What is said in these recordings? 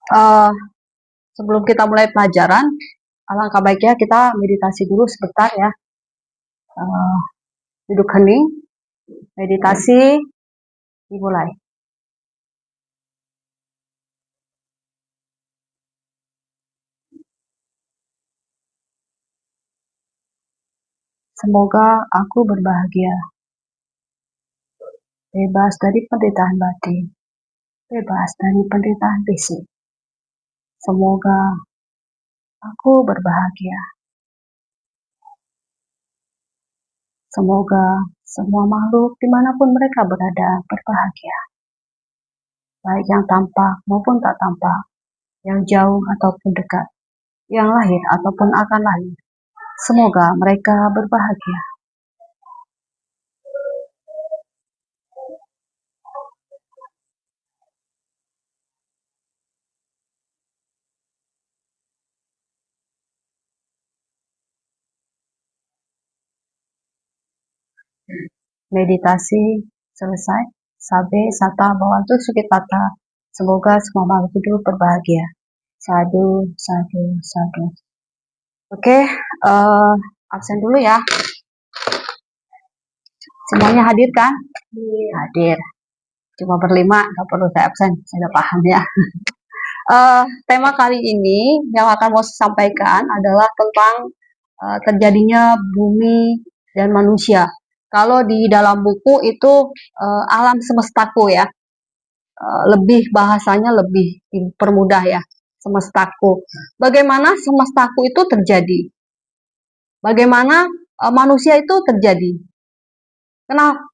Uh, Sebelum kita mulai pelajaran, alangkah baiknya kita meditasi dulu sebentar ya. Duduk hening, meditasi, dimulai. Semoga aku berbahagia, bebas dari penderitaan batin, bebas dari penderitaan fisik. Semoga aku berbahagia. Semoga semua makhluk dimanapun mereka berada berbahagia. Baik yang tampak maupun tak tampak, yang jauh ataupun dekat, yang lahir ataupun akan lahir. Semoga mereka berbahagia. Meditasi selesai. Sabe sata bawantu sukitata. Semoga semua makhluk hidup berbahagia. Sadu, sadu, sadu. Oke, absen dulu ya. Semuanya hadir kan? Hadir. Cuma berlima, nggak perlu saya absen. Saya udah paham ya. Tema kali ini yang akan mau saya sampaikan adalah tentang terjadinya bumi dan manusia. Kalau di dalam buku itu alam semestaku ya, lebih bahasanya lebih dipermudah ya, semestaku. Bagaimana semestaku itu terjadi? Bagaimana manusia itu terjadi?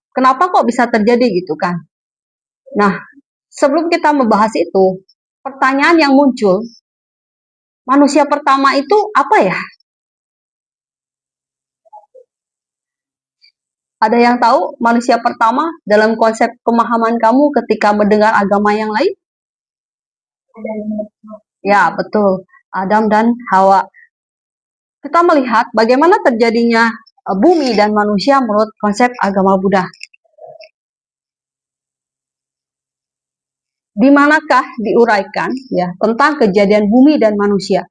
Kenapa kok bisa terjadi gitu kan? Nah, sebelum kita membahas itu, pertanyaan yang muncul, manusia pertama itu apa ya? Ada yang tahu manusia pertama dalam konsep pemahaman kamu ketika mendengar agama yang lain? Ya, betul. Adam dan Hawa. Kita melihat bagaimana terjadinya bumi dan manusia menurut konsep agama Buddha. Di manakah diuraikan ya tentang kejadian bumi dan manusia?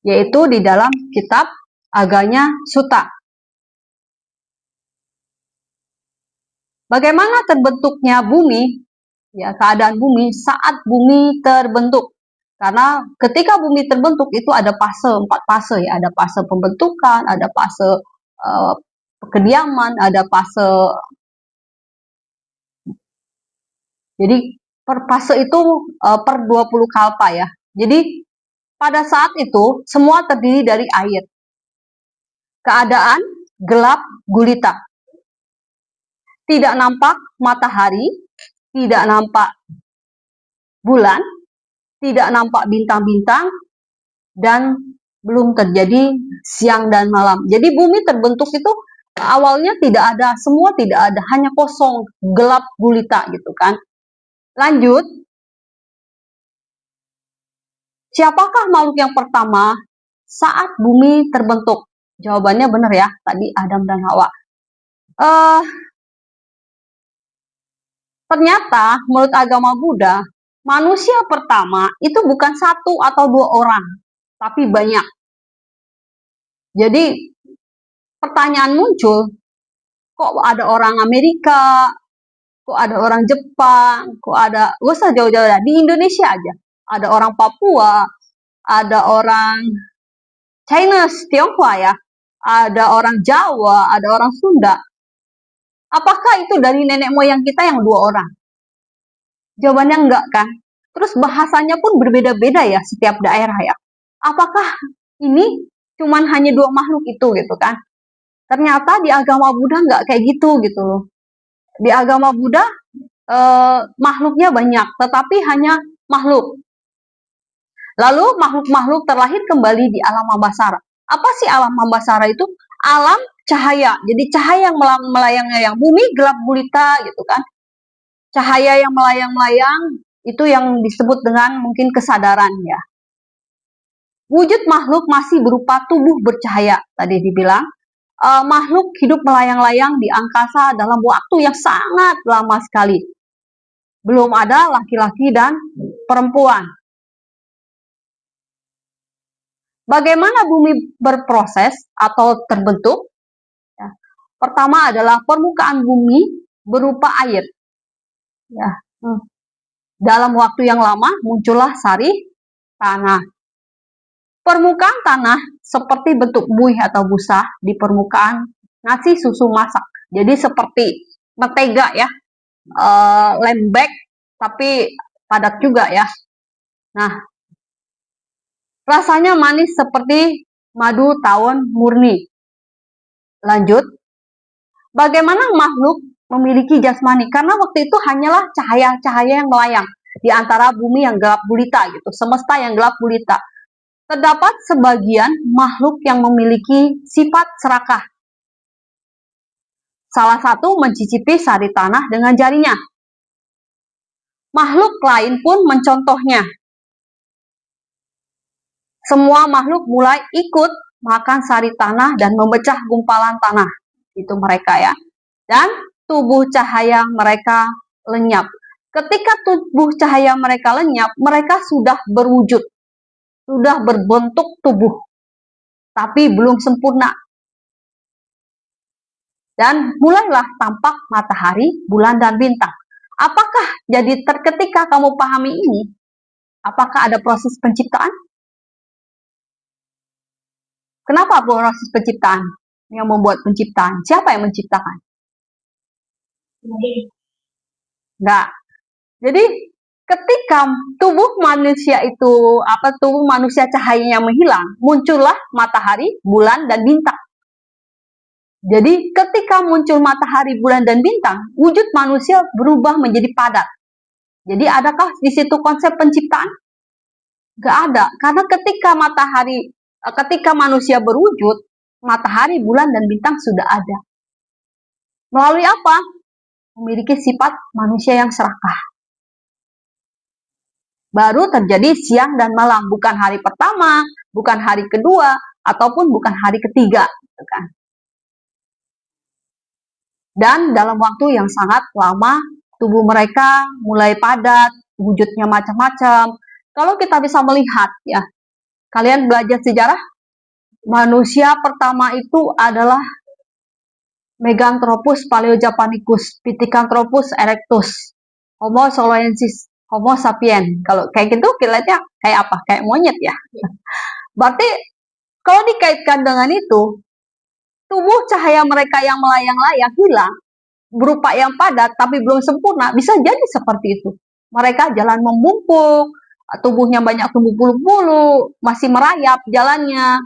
Yaitu di dalam kitab Aganya Sutta. Bagaimana terbentuknya bumi, ya keadaan bumi saat bumi terbentuk. Karena ketika bumi terbentuk itu ada fase, 4 fase ya, ada fase pembentukan, ada fase kediaman, ada fase. Jadi per fase itu per 20 kalpa ya. Jadi pada saat itu semua terdiri dari air. Keadaan gelap gulita. Tidak nampak matahari, tidak nampak bulan, tidak nampak bintang-bintang, dan belum terjadi siang dan malam. Jadi bumi terbentuk itu awalnya tidak ada, semua tidak ada, hanya kosong, gelap gulita gitu kan. Lanjut, siapakah makhluk yang pertama saat bumi terbentuk? Jawabannya benar ya, tadi Adam dan Hawa. Ternyata menurut agama Buddha, manusia pertama itu bukan 1 atau 2 orang, tapi banyak. Jadi pertanyaan muncul, kok ada orang Amerika, kok ada orang Jepang, kok ada, gak usah jauh-jauh di Indonesia aja. Ada orang Papua, ada orang China, Tionghoa ya, ada orang Jawa, ada orang Sunda. Apakah itu dari nenek moyang kita yang 2 orang? Jawabannya enggak kan? Terus bahasanya pun berbeda-beda ya setiap daerah ya. Apakah ini cuman hanya 2 makhluk itu gitu kan? Ternyata di agama Buddha enggak kayak gitu gitu loh. Di agama Buddha makhluknya banyak, tetapi hanya makhluk. Lalu makhluk-makhluk terlahir kembali di alam Ambasara. Apa sih alam Ambasara itu? Alam cahaya. Jadi cahaya yang melayang-layang, bumi gelap gulita gitu kan. Cahaya yang melayang-layang itu yang disebut dengan mungkin kesadaran ya. Wujud makhluk masih berupa tubuh bercahaya tadi dibilang. Makhluk hidup melayang-layang di angkasa dalam waktu yang sangat lama sekali. Belum ada laki-laki dan perempuan. Bagaimana bumi berproses atau terbentuk? Ya. Pertama adalah permukaan bumi berupa air. Ya. Dalam waktu yang lama muncullah sari tanah. Permukaan tanah seperti bentuk buih atau busa di permukaan nasi susu masak. Jadi seperti mentega ya, lembek tapi padat juga ya. Nah, rasanya manis seperti madu tawon murni. Lanjut, bagaimana makhluk memiliki jasmani? Karena waktu itu hanyalah cahaya-cahaya yang melayang di antara bumi yang gelap gulita gitu, semesta yang gelap gulita. Terdapat sebagian makhluk yang memiliki sifat serakah. Salah satu mencicipi sari tanah dengan jarinya. Makhluk lain pun mencontohnya. Semua makhluk mulai ikut makan sari tanah dan memecah gumpalan tanah. Itu mereka ya. Dan tubuh cahaya mereka lenyap. Ketika tubuh cahaya mereka lenyap, mereka sudah berwujud. Sudah berbentuk tubuh, tapi belum sempurna. Dan mulailah tampak matahari, bulan, dan bintang. Apakah jadi ketika kamu pahami ini, apakah ada proses penciptaan? Kenapa proses penciptaan yang membuat penciptaan? Siapa yang menciptakan? Enggak. Jadi ketika tubuh manusia itu tubuh manusia cahayanya menghilang, muncullah matahari, bulan, dan bintang. Jadi ketika muncul matahari, bulan, dan bintang, wujud manusia berubah menjadi padat. Jadi adakah di situ konsep penciptaan? Nggak ada, karena ketika manusia berwujud, matahari, bulan, dan bintang sudah ada. Melalui apa? Memiliki sifat manusia yang serakah. Baru terjadi siang dan malam, bukan hari pertama, bukan hari kedua, ataupun bukan hari ketiga. Dan dalam waktu yang sangat lama, tubuh mereka mulai padat, wujudnya macam-macam. Kalau kita bisa melihat, ya, kalian belajar sejarah, manusia pertama itu adalah Meganthropus paleojapanicus, Pithecanthropus erectus, Homo soloensis, Homo sapien. Kalau kayak gitu, kira-kira kayak apa? Kayak monyet ya. Berarti kalau dikaitkan dengan itu, tubuh cahaya mereka yang melayang-layang hilang, berupa yang padat tapi belum sempurna, bisa jadi seperti itu. Mereka jalan membungkuk, tubuhnya banyak tumbuh bulu-bulu, masih merayap jalannya,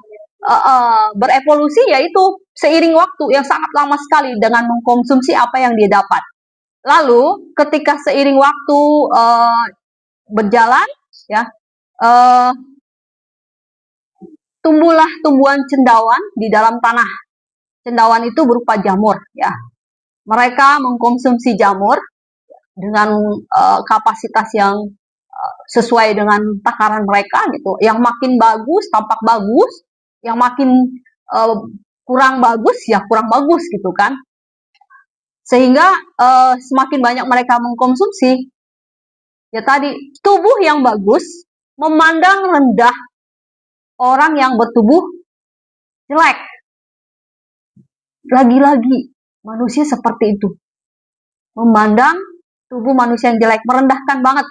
berevolusi yaitu seiring waktu yang sangat lama sekali dengan mengkonsumsi apa yang dia dapat. Lalu ketika seiring waktu berjalan, ya, tumbuhlah tumbuhan cendawan di dalam tanah. Cendawan itu berupa jamur, ya. Mereka mengkonsumsi jamur dengan kapasitas yang sesuai dengan takaran mereka gitu. Yang makin bagus tampak bagus, yang makin kurang bagus ya kurang bagus gitu kan. Sehingga semakin banyak mereka mengkonsumsi, ya tadi tubuh yang bagus memandang rendah orang yang bertubuh jelek. Lagi-lagi manusia seperti itu, memandang tubuh manusia yang jelek, merendahkan banget.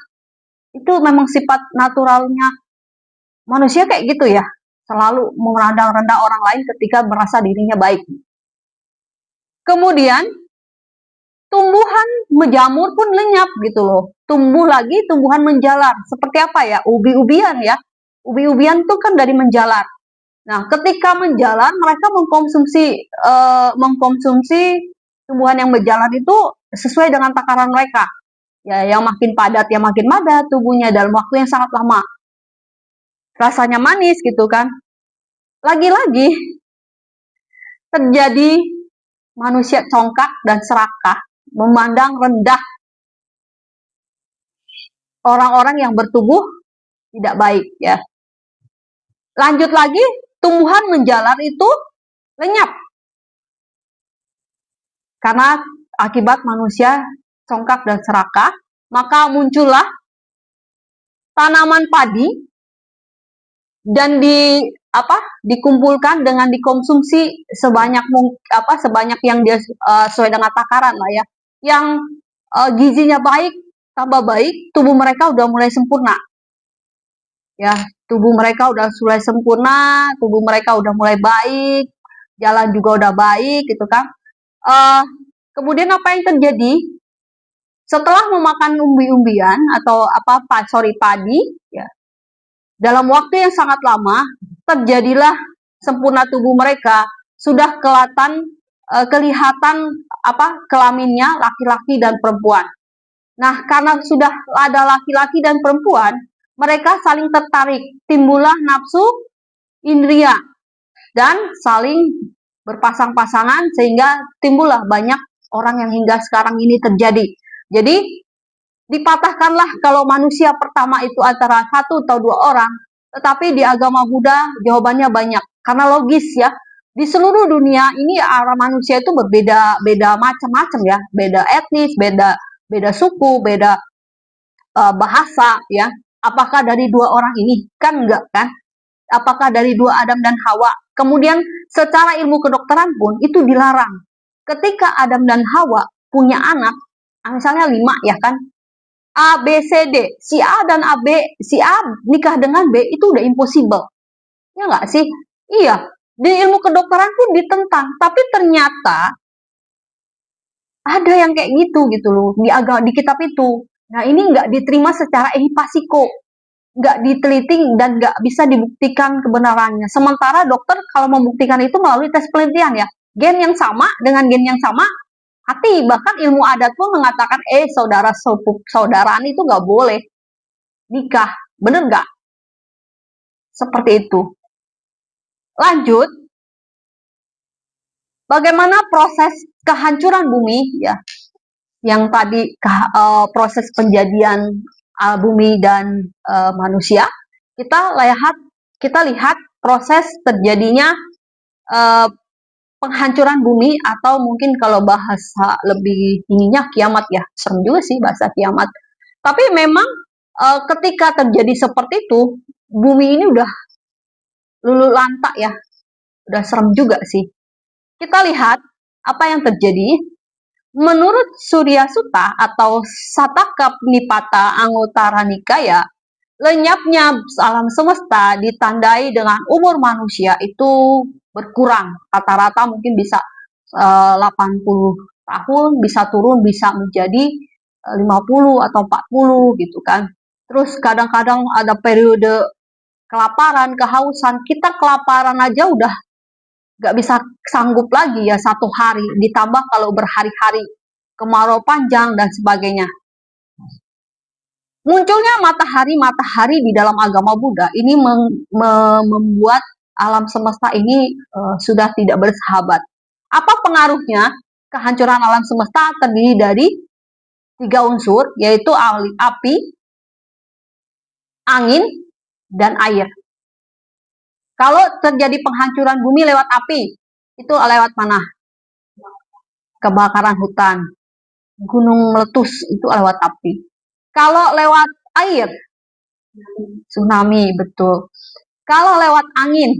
Itu memang sifat naturalnya manusia kayak gitu ya, selalu memandang rendah orang lain ketika merasa dirinya baik. Kemudian tumbuhan menjamur pun lenyap gitu loh, tumbuh lagi tumbuhan menjalar. Seperti apa ya? Ubi-ubian ya. Ubi-ubian itu kan dari menjalar. Nah, ketika menjalar mereka mengkonsumsi tumbuhan yang menjalar itu sesuai dengan takaran mereka. Ya, yang makin padat, yang makin padat tubuhnya dalam waktu yang sangat lama. Rasanya manis gitu kan. Lagi-lagi terjadi manusia congkak dan serakah, memandang rendah orang-orang yang bertubuh tidak baik ya. Lanjut lagi, tumbuhan menjalar itu lenyap karena akibat manusia congkak dan serakah, maka muncullah tanaman padi dan dikumpulkan dengan dikonsumsi sebanyak yang dia sesuai dengan takaran lah ya. Yang gizinya baik, tambah baik, tubuh mereka udah mulai sempurna. Ya, tubuh mereka udah mulai sempurna, tubuh mereka udah mulai baik, jalan juga udah baik gitu kan. Kemudian apa yang terjadi? Setelah memakan umbi-umbian atau padi, ya, dalam waktu yang sangat lama terjadilah sempurna tubuh mereka, sudah kelihatan kelaminnya laki-laki dan perempuan. Nah, karena sudah ada laki-laki dan perempuan, mereka saling tertarik, timbullah nafsu indria dan saling berpasang-pasangan sehingga timbullah banyak orang yang hingga sekarang ini terjadi. Jadi dipatahkanlah kalau manusia pertama itu antara 1 atau 2 orang, tetapi di agama Buddha jawabannya banyak. Karena logis ya, di seluruh dunia ini arah manusia itu berbeda macam-macam ya, beda etnis, beda suku, beda bahasa ya. Apakah dari 2 orang ini? Kan enggak kan? Apakah dari 2 Adam dan Hawa? Kemudian secara ilmu kedokteran pun itu dilarang. Ketika Adam dan Hawa punya anak, misalnya 5 ya kan, A, B, C, D. Si A nikah dengan B itu udah impossible. Ya nggak sih? Iya. Di ilmu kedokteran pun ditentang. Tapi ternyata ada yang kayak gitu loh di kitab itu. Nah ini nggak diterima secara ehipasiko, nggak diteliti dan nggak bisa dibuktikan kebenarannya. Sementara dokter kalau membuktikan itu melalui tes penelitian ya, gen yang sama dengan gen yang sama hati. Bahkan ilmu adat pun mengatakan saudaraan itu nggak boleh nikah, bener nggak? Seperti itu. Lanjut, bagaimana proses kehancuran bumi ya? Yang tadi proses penjadian bumi dan manusia, kita lihat proses terjadinya penghancuran bumi, atau mungkin kalau bahasa lebih ininya kiamat ya, serem juga sih bahasa kiamat. Tapi memang ketika terjadi seperti itu, bumi ini udah luluh lantak ya, udah serem juga sih. Kita lihat apa yang terjadi. Menurut Surya Sutta atau Sataka Nipata Anguttara Nikaya, lenyapnya alam semesta ditandai dengan umur manusia itu berkurang. Rata-rata mungkin bisa 80 tahun, bisa turun, bisa menjadi 50 atau 40 gitu kan. Terus kadang-kadang ada periode kelaparan, kehausan. Kita kelaparan aja udah gak bisa sanggup lagi ya 1 hari, ditambah kalau berhari-hari, kemarau panjang dan sebagainya. Munculnya matahari di dalam agama Buddha ini membuat alam semesta ini sudah tidak bersahabat. Apa pengaruhnya? Kehancuran alam semesta terdiri dari 3 unsur, yaitu api, angin, dan air. Kalau terjadi penghancuran bumi lewat api, itu lewat mana? Kebakaran hutan, gunung meletus, itu lewat api. Kalau lewat air, tsunami, betul. Kalau lewat angin,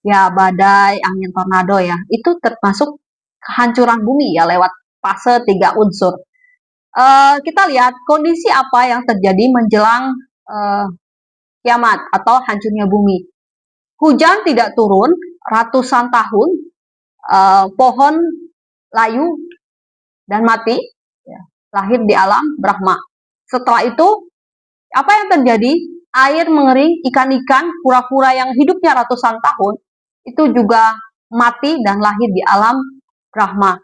ya badai, angin tornado ya, itu termasuk kehancuran bumi ya lewat fase 3 unsur. Kita lihat kondisi apa yang terjadi menjelang kiamat atau hancurnya bumi. Hujan tidak turun ratusan tahun, pohon layu dan mati, ya, lahir di alam Brahma. Setelah itu, apa yang terjadi? Air mengering, ikan-ikan, kura-kura yang hidupnya ratusan tahun, itu juga mati dan lahir di alam Brahma.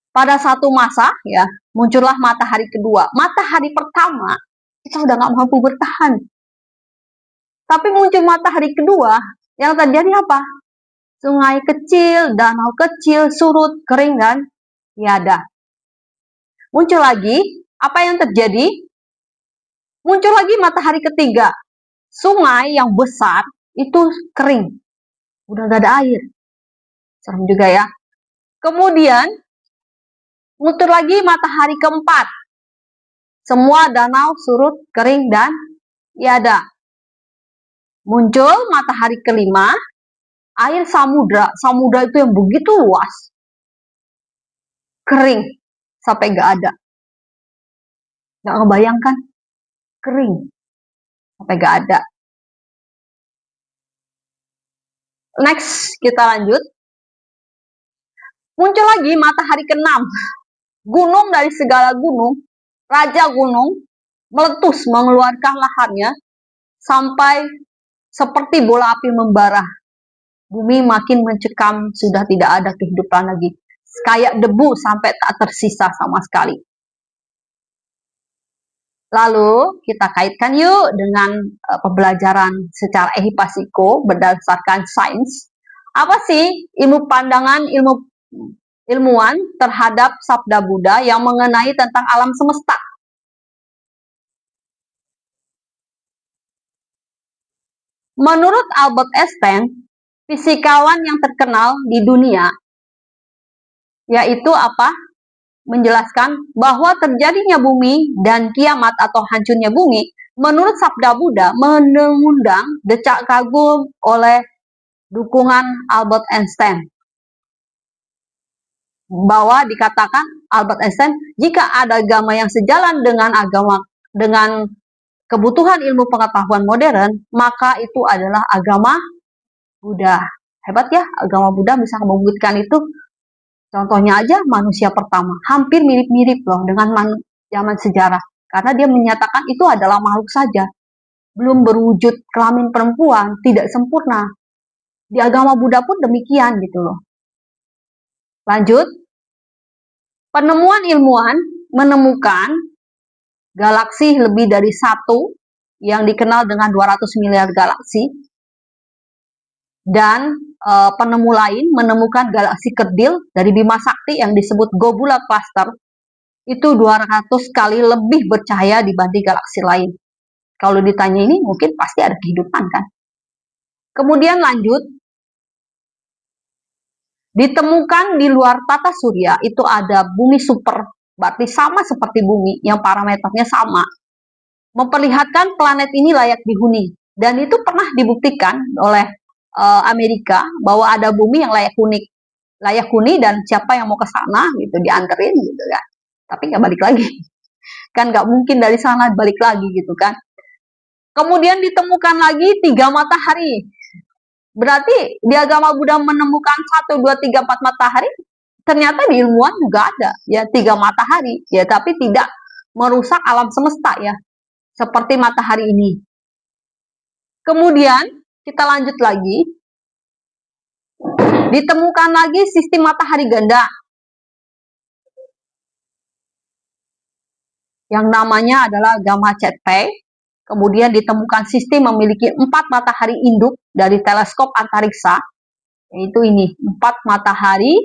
Pada satu masa, ya, muncullah matahari kedua. Matahari pertama, kita udah gak mampu bertahan. Tapi muncul matahari kedua, yang terjadi apa? Sungai kecil, danau kecil, surut, kering, dan tiada. Muncul lagi, apa yang terjadi? Muncul lagi matahari ketiga. Sungai yang besar itu kering. Udah gak ada air. Serem juga ya. Kemudian, muncul lagi matahari keempat. Semua danau surut, kering, dan tiada. Muncul matahari kelima, air samudra. Samudra itu yang begitu luas. Kering sampai gak ada. Gak ngebayangkan? Kering sampai gak ada. Next, kita lanjut. Muncul lagi matahari ke-6. Gunung dari segala gunung, raja gunung, meletus mengeluarkan lahannya sampai seperti bola api membara. Bumi makin mencekam, sudah tidak ada kehidupan lagi. Kayak debu sampai tak tersisa sama sekali. Lalu kita kaitkan yuk dengan pembelajaran secara ehipasiko berdasarkan sains. Apa sih ilmu pandangan ilmuwan terhadap sabda Buddha yang mengenai tentang alam semesta? Menurut Albert Einstein, fisikawan yang terkenal di dunia, yaitu apa? Menjelaskan bahwa terjadinya bumi dan kiamat atau hancurnya bumi menurut sabda Buddha mengundang decak kagum oleh dukungan Albert Einstein. Bahwa dikatakan Albert Einstein, jika ada agama yang sejalan dengan kebutuhan ilmu pengetahuan modern, maka itu adalah agama Buddha. Hebat ya, agama Buddha bisa membuktikan itu. Contohnya aja manusia pertama, hampir mirip-mirip loh dengan zaman sejarah. Karena dia menyatakan itu adalah makhluk saja. Belum berwujud kelamin perempuan, tidak sempurna. Di agama Buddha pun demikian gitu loh. Lanjut, penemuan ilmuwan menemukan galaksi lebih dari satu yang dikenal dengan 200 miliar galaksi. Dan penemu lain menemukan galaksi kerdil dari Bima Sakti yang disebut Globular Cluster itu 200 kali lebih bercahaya dibanding galaksi lain. Kalau ditanya ini mungkin pasti ada kehidupan kan. Kemudian lanjut, ditemukan di luar tata surya itu ada bumi super, berarti sama seperti bumi yang parameternya sama. Memperlihatkan planet ini layak dihuni. Dan itu pernah dibuktikan oleh Amerika bahwa ada bumi yang layak huni dan siapa yang mau ke sana gitu dianterin gitu kan. Tapi nggak balik lagi. Kan nggak mungkin dari sana balik lagi gitu kan. Kemudian ditemukan lagi 3 matahari. Berarti di agama Buddha menemukan 1, 2, 3, 4 matahari. Ternyata di ilmuwan juga ada ya 3 matahari ya, tapi tidak merusak alam semesta ya. Seperti matahari ini. Kemudian kita lanjut lagi. Ditemukan lagi sistem matahari ganda. Yang namanya adalah Gamma Cetpey. Kemudian ditemukan sistem memiliki 4 matahari induk dari teleskop antariksa. Yaitu ini, 4 matahari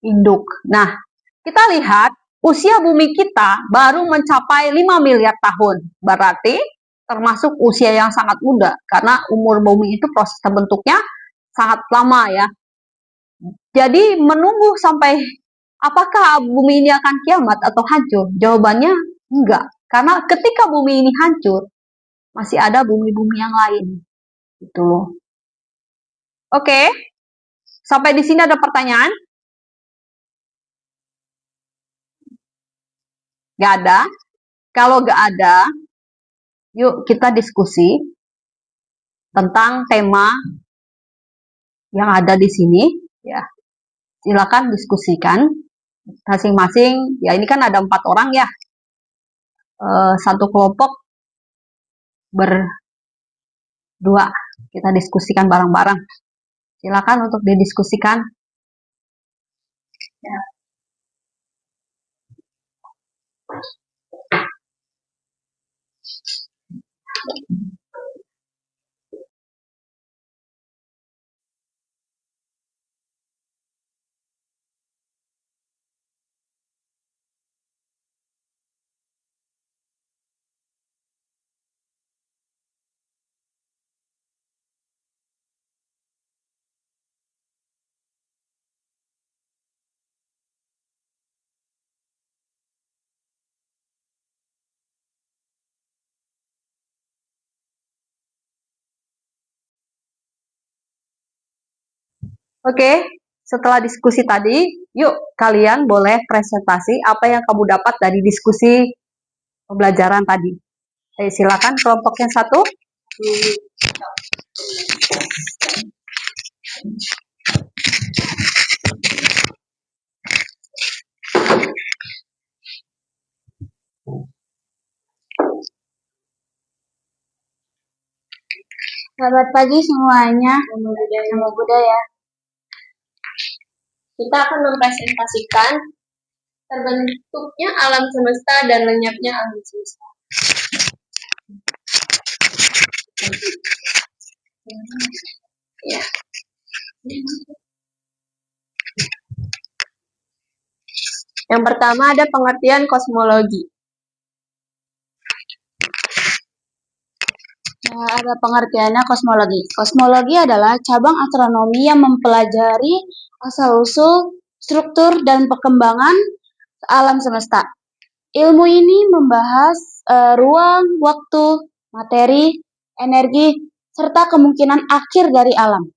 induk. Nah, kita lihat usia bumi kita baru mencapai 5 miliar tahun. Berarti termasuk usia yang sangat muda. Karena umur bumi itu proses terbentuknya sangat lama ya. Jadi menunggu sampai apakah bumi ini akan kiamat atau hancur? Jawabannya enggak. Karena ketika bumi ini hancur, masih ada bumi-bumi yang lain. Gitu. Oke. Sampai di sini ada pertanyaan? Gak ada. Kalau gak ada, yuk kita diskusi tentang tema yang ada di sini. Ya, silakan diskusikan masing-masing. Ya ini kan ada 4 orang ya. Satu kelompok berdua. Kita diskusikan bareng-bareng. Silakan untuk didiskusikan. Ya. Oke, setelah diskusi tadi, yuk kalian boleh presentasi apa yang kamu dapat dari diskusi pembelajaran tadi. Silakan kelompok yang satu. Selamat pagi semuanya. Nama budaya. Kita akan mempresentasikan terbentuknya alam semesta dan lenyapnya alam semesta. Ya. Yang pertama ada pengertian kosmologi. Ada pengertiannya kosmologi. Kosmologi adalah cabang astronomi yang mempelajari asal-usul, struktur, dan perkembangan alam semesta. Ilmu ini membahas ruang, waktu, materi, energi, serta kemungkinan akhir dari alam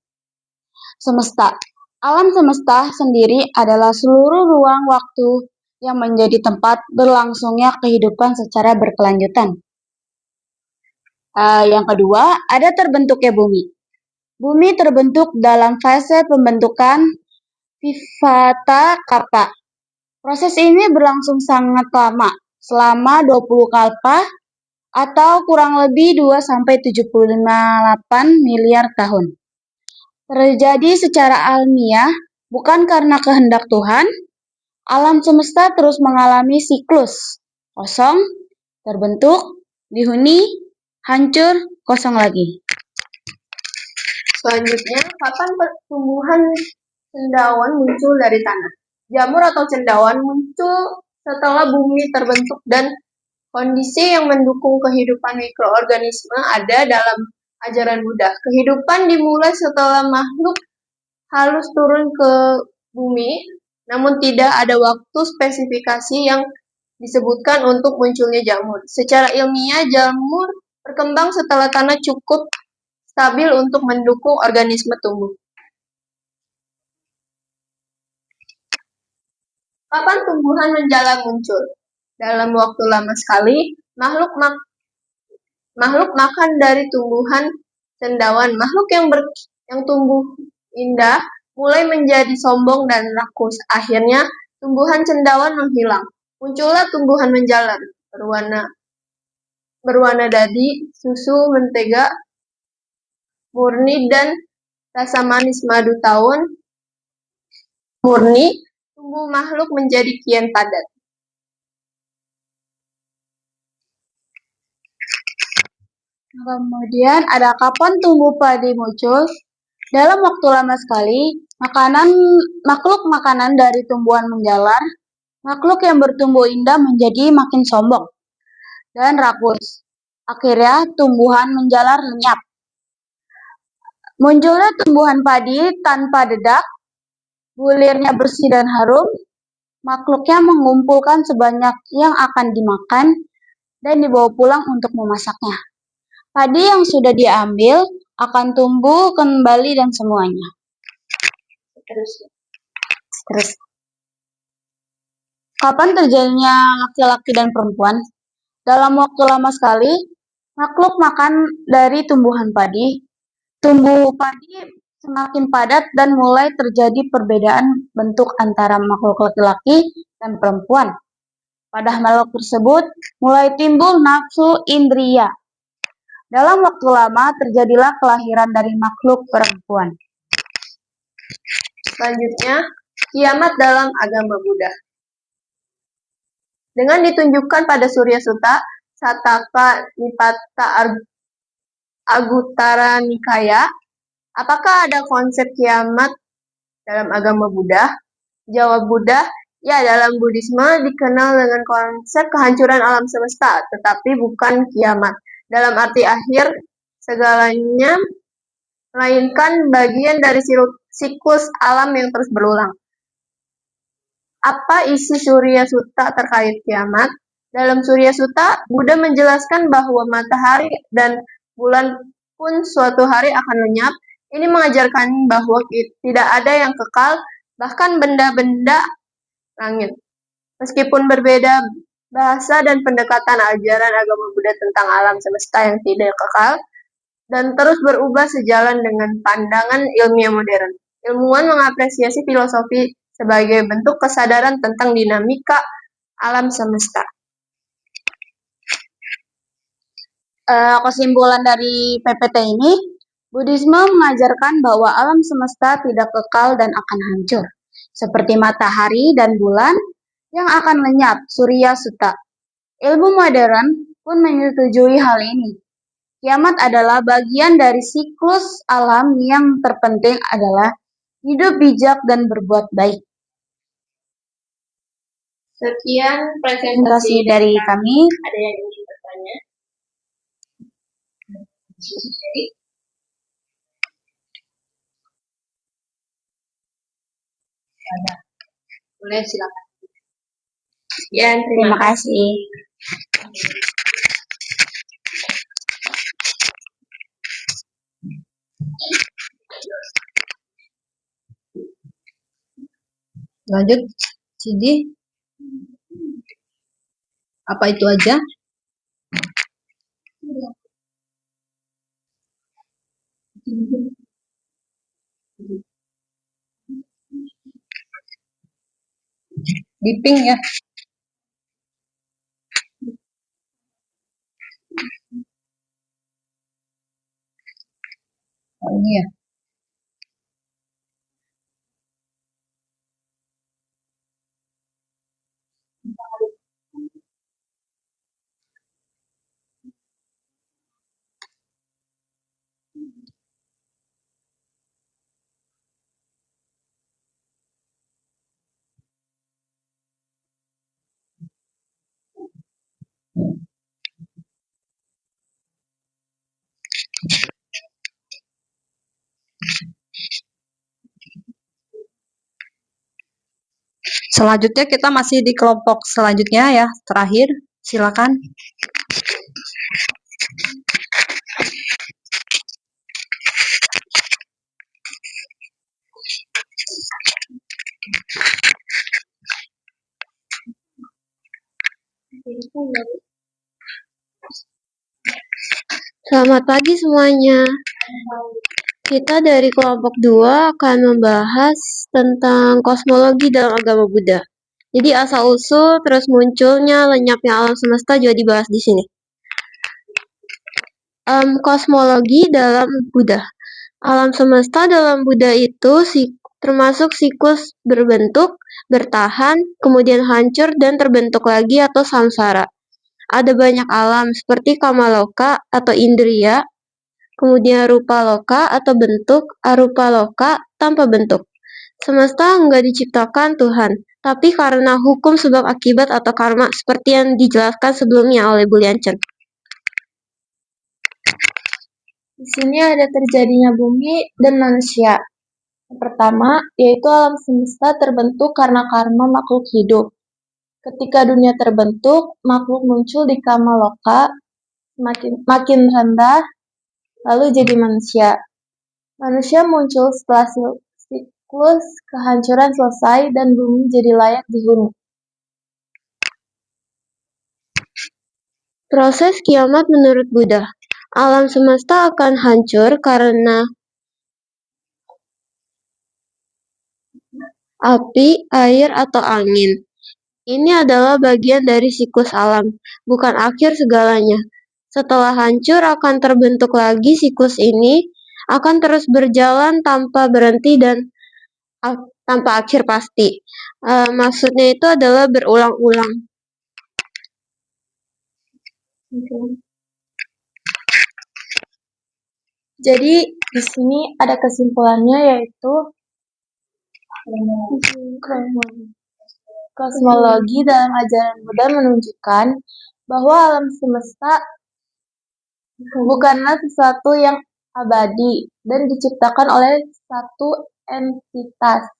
semesta. Alam semesta sendiri adalah seluruh ruang waktu yang menjadi tempat berlangsungnya kehidupan secara berkelanjutan. Yang kedua, ada terbentuknya bumi. Bumi terbentuk dalam fase pembentukan Vivata Kappa. Proses ini berlangsung sangat lama, selama 20 kalpa atau kurang lebih 2-758 miliar tahun. Terjadi secara alamiah, bukan karena kehendak Tuhan. Alam semesta terus mengalami siklus kosong, terbentuk, dihuni, hancur, kosong lagi. Selanjutnya, kapan pertumbuhan cendawan muncul dari tanah? Jamur atau cendawan muncul setelah bumi terbentuk dan kondisi yang mendukung kehidupan mikroorganisme ada dalam ajaran Buddha. Kehidupan dimulai setelah makhluk halus turun ke bumi, namun tidak ada waktu spesifikasi yang disebutkan untuk munculnya jamur. Secara ilmiah, jamur berkembang setelah tanah cukup stabil untuk mendukung organisme tumbuh. Kapan tumbuhan menjalar muncul? Dalam waktu lama sekali, makhluk makan dari tumbuhan cendawan. Makhluk yang tumbuh indah mulai menjadi sombong dan rakus. Akhirnya, tumbuhan cendawan menghilang. Muncullah tumbuhan menjalar, berwarna dadi, susu, mentega, murni, dan rasa manis madu tawon murni. Tumbuh makhluk menjadi kian padat. Kemudian ada kapan tumbuh padi muncul? Dalam waktu lama sekali, makhluk makanan dari tumbuhan menjalar. Makhluk yang bertumbuh indah menjadi makin sombong dan rakus. Akhirnya tumbuhan menjalar lenyap. Munculnya tumbuhan padi tanpa dedak, bulirnya bersih dan harum. Makhluknya mengumpulkan sebanyak yang akan dimakan dan dibawa pulang untuk memasaknya. Padi yang sudah diambil akan tumbuh kembali dan semuanya. Terus. Kapan terjadinya laki-laki dan perempuan? Dalam waktu lama sekali, makhluk makan dari tumbuhan padi. Tumbuh padi semakin padat dan mulai terjadi perbedaan bentuk antara makhluk laki-laki dan perempuan. Pada makhluk tersebut mulai timbul nafsu indria. Dalam waktu lama terjadilah kelahiran dari makhluk perempuan. Selanjutnya, kiamat dalam agama Buddha. Dengan ditunjukkan pada Surya Sutta, Sattaka Nipata Agutara Nikaya, apakah ada konsep kiamat dalam agama Buddha? Jawab Buddha, ya, dalam Buddhisme dikenal dengan konsep kehancuran alam semesta, tetapi bukan kiamat. Dalam arti akhir segalanya, melainkan bagian dari siklus alam yang terus berulang. Apa isi Surya Sutta terkait kiamat? Dalam Surya Sutta, Buddha menjelaskan bahwa matahari dan bulan pun suatu hari akan lenyap. Ini mengajarkan bahwa tidak ada yang kekal, bahkan benda-benda langit. Meskipun berbeda bahasa dan pendekatan ajaran agama Buddha tentang alam semesta yang tidak kekal dan terus berubah sejalan dengan pandangan ilmiah modern. Ilmuwan mengapresiasi filosofi sebagai bentuk kesadaran tentang dinamika alam semesta. Kesimpulan dari PPT ini, Buddhisme mengajarkan bahwa alam semesta tidak kekal dan akan hancur, seperti matahari dan bulan yang akan lenyap, Surya Sutta. Ilmu modern pun menyetujui hal ini. Kiamat adalah bagian dari siklus alam yang terpenting adalah hidup bijak dan berbuat baik. Sekian Presentasi dari kami. Ada yang ingin bertanya? Boleh, silakan. Sekian, Terima kasih. Lanjut, Cindy. Apa itu aja? Di pink ya. Oh, ini ya. Selanjutnya kita masih di kelompok selanjutnya ya, terakhir. Silakan. Selamat pagi semuanya. Kita dari kelompok 2 akan membahas tentang kosmologi dalam agama Buddha. Jadi asal-usul terus munculnya lenyapnya alam semesta juga dibahas di sini. Kosmologi dalam Buddha. Alam semesta dalam Buddha itu termasuk siklus berbentuk, bertahan, kemudian hancur dan terbentuk lagi atau samsara. Ada banyak alam seperti kamaloka atau indriya, kemudian rupa loka atau bentuk, arupa loka tanpa bentuk. Semesta enggak diciptakan Tuhan, tapi karena hukum sebab akibat atau karma seperti yang dijelaskan sebelumnya oleh Bulian Chen. Di sini ada terjadinya bumi dan manusia. Yang pertama, yaitu alam semesta terbentuk karena karma makhluk hidup. Ketika dunia terbentuk, makhluk muncul di kamaloka, makin rendah, lalu jadi manusia. Manusia muncul setelah siklus kehancuran selesai dan bumi jadi layak dihuni. Proses kiamat menurut Buddha. Alam semesta akan hancur karena api, air, atau angin. Ini adalah bagian dari siklus alam, bukan akhir segalanya. Setelah hancur akan terbentuk lagi siklus ini, akan terus berjalan tanpa berhenti dan tanpa akhir pasti. Maksudnya itu adalah berulang-ulang. Jadi di sini ada kesimpulannya yaitu kosmologi dalam ajaran Buddha menunjukkan bahwa alam semesta bukanlah sesuatu yang abadi dan diciptakan oleh satu entitas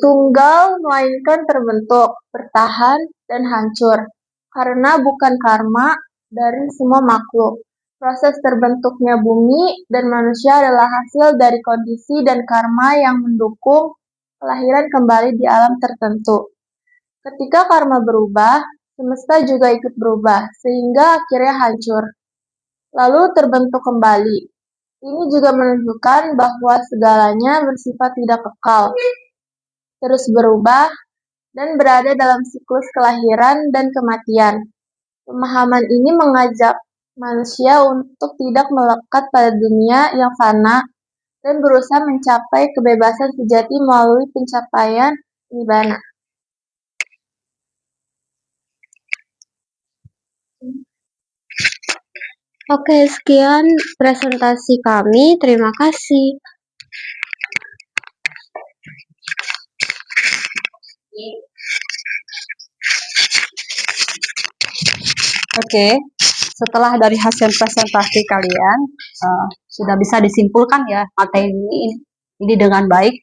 tunggal, melainkan terbentuk, bertahan, dan hancur karena bukan karma dari semua makhluk. Proses terbentuknya bumi dan manusia adalah hasil dari kondisi dan karma yang mendukung kelahiran kembali di alam tertentu. Ketika karma berubah, semesta juga ikut berubah, sehingga akhirnya hancur, lalu terbentuk kembali. Ini juga menunjukkan bahwa segalanya bersifat tidak kekal, terus berubah, dan berada dalam siklus kelahiran dan kematian. Pemahaman ini mengajak manusia untuk tidak melekat pada dunia yang fana dan berusaha mencapai kebebasan sejati melalui pencapaian nibbana. Oke, sekian presentasi kami. Terima kasih. Oke, setelah dari hasil presentasi kalian sudah bisa disimpulkan ya materi ini dengan baik,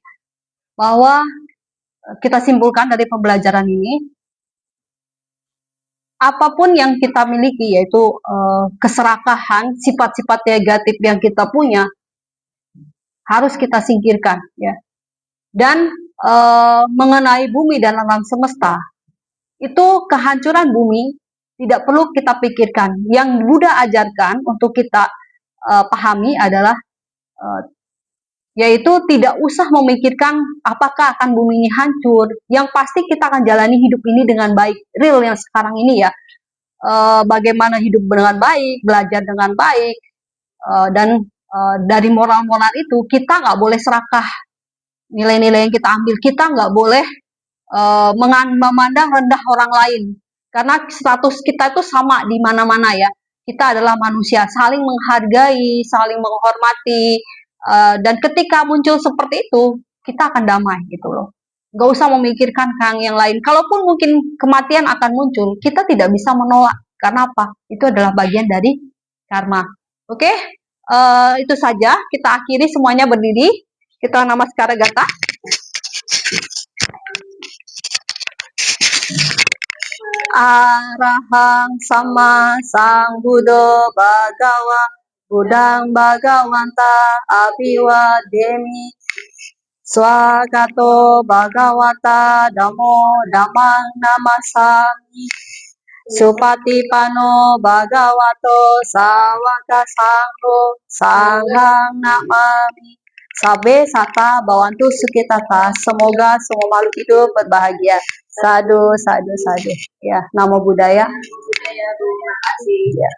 bahwa kita simpulkan dari pembelajaran ini, apapun yang kita miliki, yaitu keserakahan, sifat-sifat negatif yang kita punya, harus kita singkirkan ya. Dan mengenai bumi dan alam semesta, itu kehancuran bumi tidak perlu kita pikirkan. Yang Buddha ajarkan untuk kita pahami adalah yaitu tidak usah memikirkan apakah akan bumi ini hancur. Yang pasti kita akan jalani hidup ini dengan baik. Real yang sekarang ini ya, bagaimana hidup dengan baik, belajar dengan baik, dan dari moral-moral itu kita nggak boleh serakah. Nilai-nilai yang kita ambil, kita nggak boleh memandang rendah orang lain, karena status kita itu sama di mana-mana ya. Kita adalah manusia, saling menghargai, saling menghormati, dan ketika muncul seperti itu, kita akan damai gitu loh. Gak usah memikirkan yang lain. Kalaupun mungkin kematian akan muncul, kita tidak bisa menolak. Karena apa? Itu adalah bagian dari karma. Oke? Itu saja. Kita akhiri semuanya berdiri. Kita namaskara gata. Arahang sama sang Buddha Bhagawa Budang Bhagawanta Abhiwademi Swagato Bhagawata Dhammo Dhammang Namasami Supatipano Bhagavato Sawaka Sangho Sanghang Namami. Sabe Sata Bawantu Sukitata. Semoga semua makhluk hidup berbahagia. Sadu, sadu, sadu. Ya, namo Buddhaya. Terima kasih. Ya.